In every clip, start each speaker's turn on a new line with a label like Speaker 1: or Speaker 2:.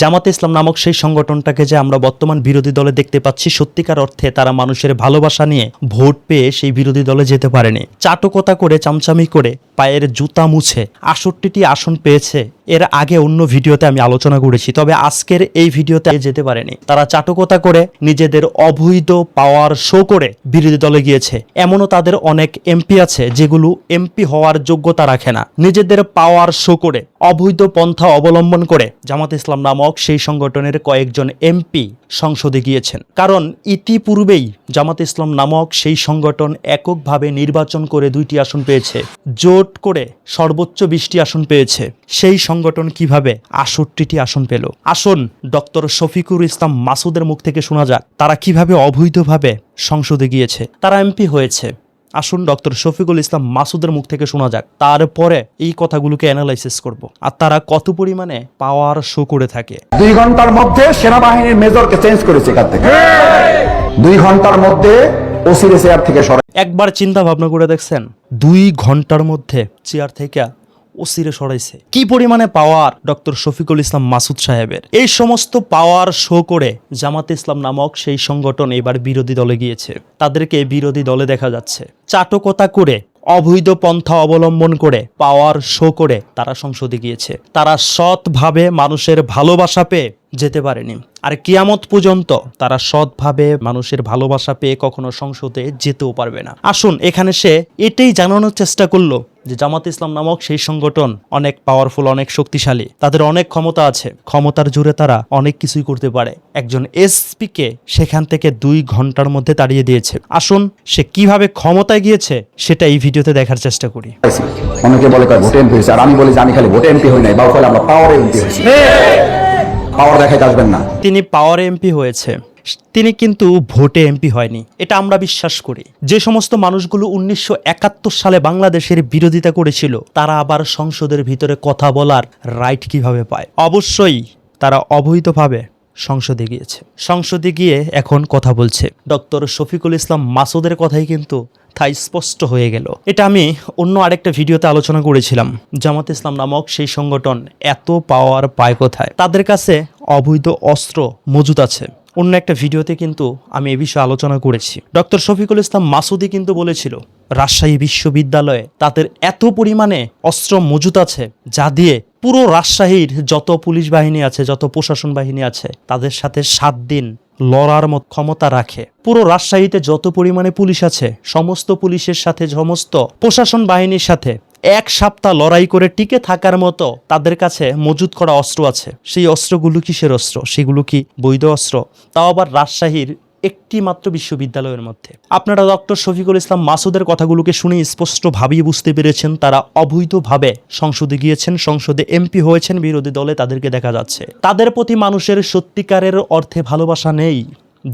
Speaker 1: জামাতে ইসলাম নামক সেই সংগঠনটাকে যে আমরা বর্তমান বিরোধী দলে দেখতে পাচ্ছি, সত্যিকার অর্থে তারা মানুষের ভালোবাসা নিয়ে ভোট পেয়ে সেই বিরোধী দলে যেতে পারেনি। চাটকতা করে, চামচামি করে, পায়ের জুতা মুছে 68টি আসন পেয়েছে। এর আগে অন্য ভিডিওতে আমি আলোচনা করেছি, তবে আজকের এই ভিডিওতে যেতে পারেনি। তারা চাটকতা করে নিজেদের অবৈধ পাওয়ার শো করে বিরোধী দলে গিয়েছে। এমনও তাদের অনেক এমপি আছে যেগুলো এমপি হওয়ার যোগ্যতা রাখে না। নিজেদের পাওয়ার শো করে, অবৈধ পন্থা অবলম্বন করে জামাতে ইসলাম নামক সেই সংগঠনের কয়েকজন এমপি সংসদে গিয়েছেন। কারণ ইতিপূর্বেই জামাতে ইসলাম নামক সেই সংগঠন এককভাবে নির্বাচন করে 2টি আসন পেয়েছে, জোট করে সর্বোচ্চ 20টি আসন পেয়েছে। সেই সংগঠন কিভাবে 68টি আসন পেল? আসুন ডক্টর শফিকুল ইসলাম মাসুদের মুখ থেকে শোনা যাক তারা কিভাবে অবৈধভাবে সংসদে গিয়েছে, তারা এমপি হয়েছে। আসুন ডক্টর শফিকুল ইসলাম মাসুদের মুখ থেকে শোনা যাক, তারপরে এই কথাগুলোকে অ্যানালাইসিস করব আর তারা কত পরিমাণে পাওয়ার শো করে থাকে।
Speaker 2: 2 ঘন্টার মধ্যে সেনাবাহিনীর মেজরকে চেঞ্জ করেছে এখান থেকে। 2 ঘন্টার মধ্যে ওসির চেয়ার থেকে সরাই।
Speaker 1: একবার চিন্তা ভাবনা করে দেখছেন, 2 ঘন্টার মধ্যে চেয়ার থেকে ওসিরে সরাইছে। কি পরিমাণে পাওয়ার ডক্টর শফিকুল ইসলাম মাসুদ সাহেবের। এই সমস্ত পাওয়ার শো করে জামাতে ইসলাম নামক সেই সংগঠন এবার বিরোধী দলে গিয়েছে। তাদেরকে বিরোধী দলে দেখা যাচ্ছে। চাটকতা করে, অবৈধ পন্থা অবলম্বন করে, পাওয়ার শো করে তারা সংসদে গিয়েছে। তারা সৎভাবে মানুষের ভালোবাসা পেয়ে যেতে পারেনি। আর কিয়ামত পর্যন্ত তারা সৎভাবে মানুষের ভালোবাসা পেয়ে কখনো সংসদে যেতেও পারবে না। আসুন এখানে সে এটাই জানানোর চেষ্টা করলো যে জামাত ইসলাম নামক সেই সংগঠন অনেক পাওয়ারফুল, অনেক শক্তিশালী, তাদের অনেক ক্ষমতা আছে। ক্ষমতার জোরে তারা অনেক কিছুই করতে পারে। একজন এসপিকে সেখান থেকে 2 ঘন্টার মধ্যে তাড়িয়ে দিয়েছে। আসুন সে কিভাবে ক্ষমতায় গিয়েছে সেটা এই ভিডিওতে দেখার চেষ্টা করি।
Speaker 2: অনেকে বলে ভোটে এমপি হয়েছে, আর আমি বলি যে আমি খালি ভোটে এমপি হই নাই, বা আমরা পাওয়ারে এমপি হয়েছি। পাওয়ার দেখাইতে আসবেন না।
Speaker 1: তিনি পাওয়ারে এমপি হয়েছে, তিনি কিন্তু ভোটে এমপি হয়নি, এটা আমরা বিশ্বাস করি। যে সমস্ত মানুষগুলো 1971 সালে বাংলাদেশের বিরোধিতা করেছিল তারা আবার সংসদের ভিতরে কথা বলার রাইট কিভাবে পায়? অবশ্যই তারা অবৈধভাবে সংসদে গিয়েছে। সংসদে গিয়ে এখন কথা বলছে। ডক্টর শফিকুল ইসলাম মাসুদের কথাই কিন্তু তা স্পষ্ট হয়ে গেল। এটা আমি অন্য আরেকটা ভিডিওতে আলোচনা করেছিলাম। জামাত ইসলাম নামক সেই সংগঠন এত পাওয়ার পায় কোথায়? তাদের কাছে অবৈধ অস্ত্র মজুদ আছে। অন্য একটা ভিডিওতে কিন্তু আমি এ বিষয়ে আলোচনা করেছি। ডক্টর শফিকুল ইসলাম মাসুদি কিন্তু বলেছিল রাজশাহী বিশ্ববিদ্যালয়ে তাদের এত পরিমাণে অস্ত্র মজুদ আছে যা দিয়ে পুরো রাজশাহীর যত পুলিশ বাহিনী আছে, যত প্রশাসন বাহিনী আছে তাদের সাথে 7 দিন লড়ার মত ক্ষমতা রাখে। পুরো রাজশাহীতে যত পরিমাণে পুলিশ আছে সমস্ত পুলিশের সাথে, সমস্ত প্রশাসন বাহিনীর সাথে 1 সপ্তাহ লড়াই করে টিকে থাকার মতো তাদের কাছে মজুদ করা অস্ত্র আছে। সেই অস্ত্রগুলো কিসের অস্ত্র? সেগুলো কি বৈধ অস্ত্র? তাও আবার রাজশাহীর একটি মাত্র বিশ্ববিদ্যালয়ের মধ্যে। আপনারা ডক্টর শফিকুল ইসলাম মাসুদের কথাগুলোকে শুনে স্পষ্টভাবেই বুঝতে পেরেছেন তারা অবৈধভাবে সংসদে গিয়েছেন, সংসদে এমপি হয়েছেন। বিরোধী দলে তাদেরকে দেখা যাচ্ছে। তাদের প্রতি মানুষের সত্যিকারের অর্থে ভালোবাসা নেই।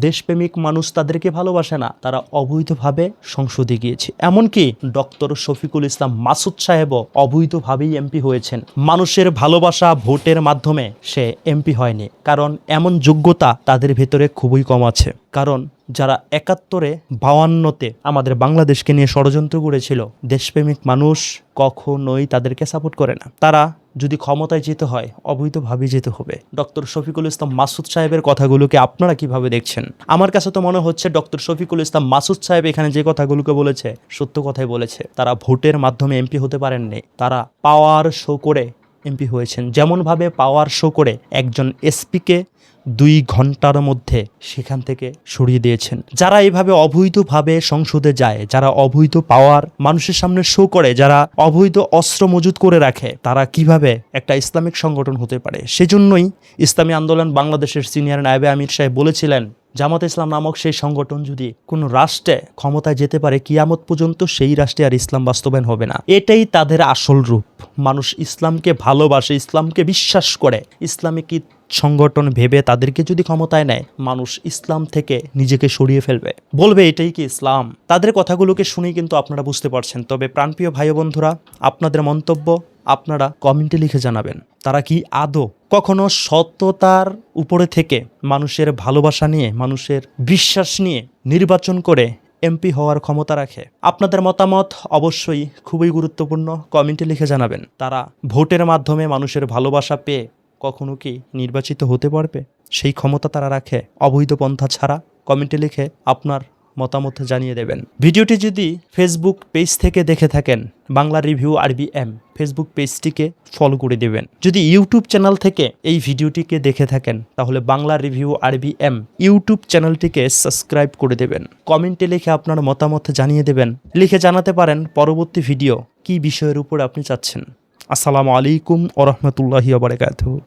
Speaker 1: দেশপ্রেমিক মানুষ তাদেরকে ভালোবাসে না। তারা অবৈধভাবে সংসদে গিয়েছে। এমনকি ডক্টর শফিকুল ইসলাম মাসুদ সাহেবও অবৈধভাবেই এমপি হয়েছেন। মানুষের ভালোবাসা ভোটের মাধ্যমে সে এমপি হয়নি, কারণ এমন যোগ্যতা তাদের ভেতরে খুবই কম আছে। কারণ যারা 71-এ 52-তে আমাদের বাংলাদেশকে নিয়ে ষড়যন্ত্র করেছিল, দেশপ্রেমিক মানুষ কখনোই তাদেরকে সাপোর্ট করে না। তারা যদি ক্ষমতায় যেতে হয় অবৈধভাবে যেতে হবে। ডক্টর শফিকুল ইসলাম মাসুদ সাহেবের কথাগুলোকে আপনারা কিভাবে দেখছেন? আমার কাছে তো মনে হচ্ছে ডক্টর শফিকুল ইসলাম মাসুদ সাহেব এখানে যে কথাগুলোকে বলেছে সত্য কথাই বলেছে। তারা ভোটের মাধ্যমে এমপি হতে পারেননি, তারা পাওয়ার শো করে এমপি হয়েছেন। যেমনভাবে পাওয়ার শো করে একজন এসপিকে 2 ঘন্টার মধ্যে সেখান থেকে সরিয়ে দিয়েছেন। যারা এইভাবে অবৈধভাবে সংসদে যায়, যারা অবৈধ পাওয়ার মানুষের সামনে শো করে, যারা অবৈধ অস্ত্র মজুদ করে রাখে, তারা কিভাবে একটা ইসলামিক সংগঠন হতে পারে? সেজন্যই ইসলামী আন্দোলন বাংলাদেশের সিনিয়র নায়েবে আমির সাহেব বলেছিলেন জামাত ইসলাম নামক সেই সংগঠন যদি কোনো রাষ্ট্রে ক্ষমতায় যেতে পারে কিয়ামত পর্যন্ত সেই রাষ্ট্রে আর ইসলাম বাস্তবায়ন হবে না। এটাই তাদের আসল রূপ। মানুষ ইসলামকে ভালোবাসে, ইসলামকে বিশ্বাস করে, ইসলামিক সংগঠন ভেবে তাদেরকে যদি ক্ষমতায় নেয় মানুষ ইসলাম থেকে নিজেকে সরিয়ে ফেলবে, বলবে এটাই কি ইসলাম? তাদের কথাগুলোকে শুনেই কিন্তু আপনারা বুঝতে পারছেন। তবে প্রাণপ্রিয় ভাই বন্ধুরা, আপনাদের মন্তব্য আপনারা কমেন্টে লিখে জানাবেন। তারা কি আদৌ কখনো সত্যতার উপরে থেকে মানুষের ভালোবাসা নিয়ে, মানুষের বিশ্বাস নিয়ে নির্বাচন করে এমপি হওয়ার ক্ষমতা রাখে? আপনাদের মতামত অবশ্যই খুবই গুরুত্বপূর্ণ, কমেন্টে লিখে জানাবেন। তারা ভোটের মাধ্যমে মানুষের ভালোবাসা পেয়ে কখনো কি নির্বাচিত হতে পারবে? সেই ক্ষমতা তারা রাখে অবৈধ পন্থা ছাড়া? কমেন্টে লিখে আপনার মতামত জানিয়ে দেবেন। ভিডিওটি যদি ফেসবুক পেজ থেকে দেখে থাকেন, বাংলা রিভিউ RBM ফেসবুক পেজটিকে ফলো করে দেবেন। যদি ইউটিউব চ্যানেল থেকে এই ভিডিওটিকে দেখে থাকেন, তাহলে বাংলা রিভিউ RBM ইউটিউব চ্যানেলটিকে সাবস্ক্রাইব করে দেবেন। কমেন্টে লিখে আপনার মতামত জানিয়ে দেবেন। লিখে জানাতে পারেন পরবর্তী ভিডিও কী বিষয়ের উপর আপনি চাচ্ছেন। আসসালামু আলাইকুম ওয়া রাহমাতুল্লাহি ওয়া বারাকাতুহু।